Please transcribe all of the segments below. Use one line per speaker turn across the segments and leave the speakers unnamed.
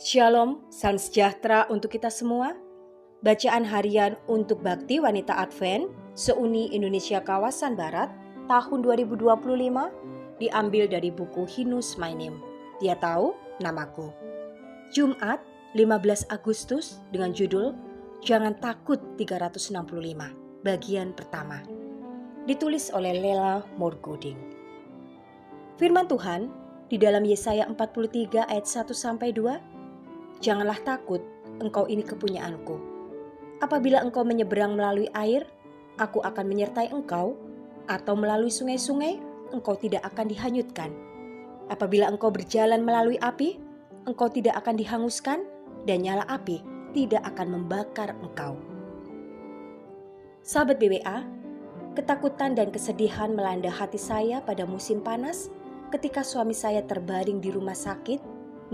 Shalom, salam sejahtera untuk kita semua. Bacaan harian untuk Bakti Wanita Advent Seuni Indonesia Kawasan Barat tahun 2025 diambil dari buku Hinus My Name. Dia tahu namaku. Jumat 15 Agustus dengan judul Jangan Takut 365, bagian pertama. Ditulis oleh Lela Morgoding. Firman Tuhan di dalam Yesaya 43 ayat 1-2, Janganlah takut, engkau ini kepunyaanku. Apabila engkau menyeberang melalui air, aku akan menyertai engkau, atau melalui sungai-sungai, engkau tidak akan dihanyutkan. Apabila engkau berjalan melalui api, engkau tidak akan dihanguskan, dan nyala api tidak akan membakar engkau. Sahabat BWA, ketakutan dan kesedihan melanda hati saya pada musim panas ketika suami saya terbaring di rumah sakit,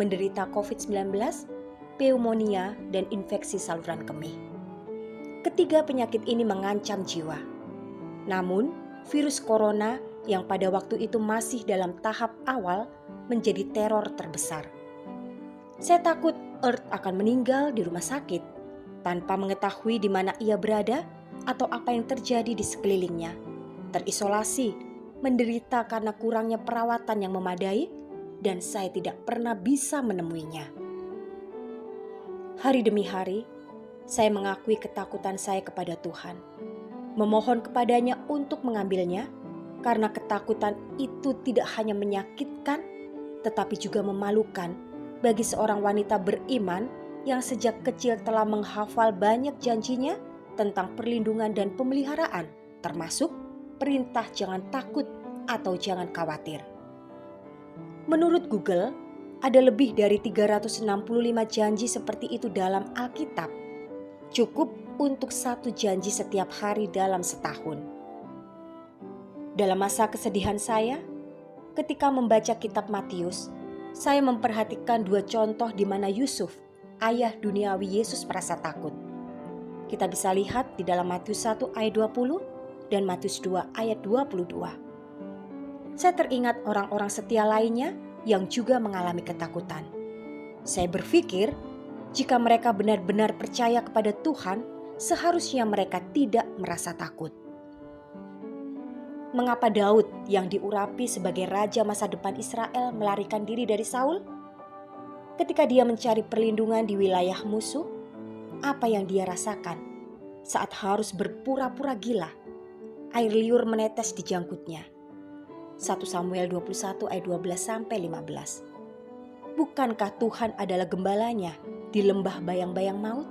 menderita COVID-19, pneumonia, dan infeksi saluran kemih. Ketiga penyakit ini mengancam jiwa. Namun, virus corona yang pada waktu itu masih dalam tahap awal menjadi teror terbesar. Saya takut Earth akan meninggal di rumah sakit tanpa mengetahui di mana ia berada atau apa yang terjadi di sekelilingnya. Terisolasi, menderita karena kurangnya perawatan yang memadai, dan saya tidak pernah bisa menemuinya. Hari demi hari, saya mengakui ketakutan saya kepada Tuhan, memohon kepadanya untuk mengambilnya, karena ketakutan itu tidak hanya menyakitkan, tetapi juga memalukan bagi seorang wanita beriman yang sejak kecil telah menghafal banyak janjinya tentang perlindungan dan pemeliharaan, termasuk perintah jangan takut atau jangan khawatir. Menurut Google, ada lebih dari 365 janji seperti itu dalam Alkitab. Cukup untuk satu janji setiap hari dalam setahun. Dalam masa kesedihan saya, ketika membaca kitab Matius, saya memperhatikan dua contoh di mana Yusuf, ayah duniawi Yesus, merasa takut. Kita bisa lihat di dalam Matius 1 ayat 20 dan Matius 2 ayat 22. Saya teringat orang-orang setia lainnya yang juga mengalami ketakutan. Saya berpikir, jika mereka benar-benar percaya kepada Tuhan, seharusnya mereka tidak merasa takut. Mengapa Daud yang diurapi sebagai raja masa depan Israel melarikan diri dari Saul? Ketika dia mencari perlindungan di wilayah musuh, apa yang dia rasakan saat harus berpura-pura gila? Air liur menetes di janggutnya. 1 Samuel 21 ayat 12-15. Bukankah Tuhan adalah gembalanya di lembah bayang-bayang maut?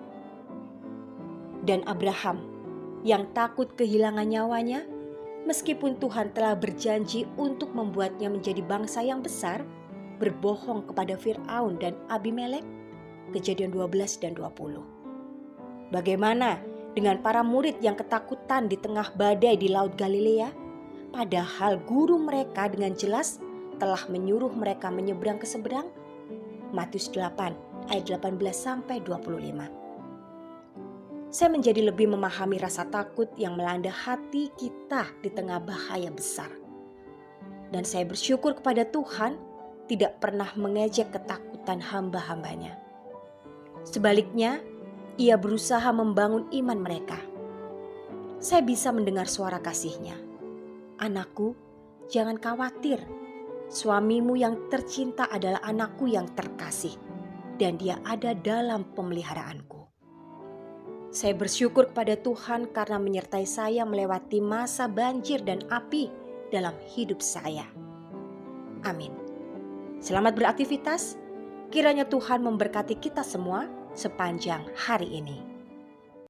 Dan Abraham yang takut kehilangan nyawanya, meskipun Tuhan telah berjanji untuk membuatnya menjadi bangsa yang besar, berbohong kepada Fir'aun dan Abimelek. Kejadian 12 dan 20. Bagaimana dengan para murid yang ketakutan di tengah badai di Laut Galilea? Padahal guru mereka dengan jelas telah menyuruh mereka menyeberang ke seberang. Matius 8 ayat 18-25. Saya menjadi lebih memahami rasa takut yang melanda hati kita di tengah bahaya besar. Dan saya bersyukur kepada Tuhan tidak pernah mengejek ketakutan hamba-hambanya. Sebaliknya, Ia berusaha membangun iman mereka. Saya bisa mendengar suara kasih-Nya. Anakku, jangan khawatir. Suamimu yang tercinta adalah anakku yang terkasih, dan dia ada dalam pemeliharaanku. Saya bersyukur kepada Tuhan karena menyertai saya melewati masa banjir dan api dalam hidup saya. Amin. Selamat beraktivitas. Kiranya Tuhan memberkati kita semua sepanjang hari ini.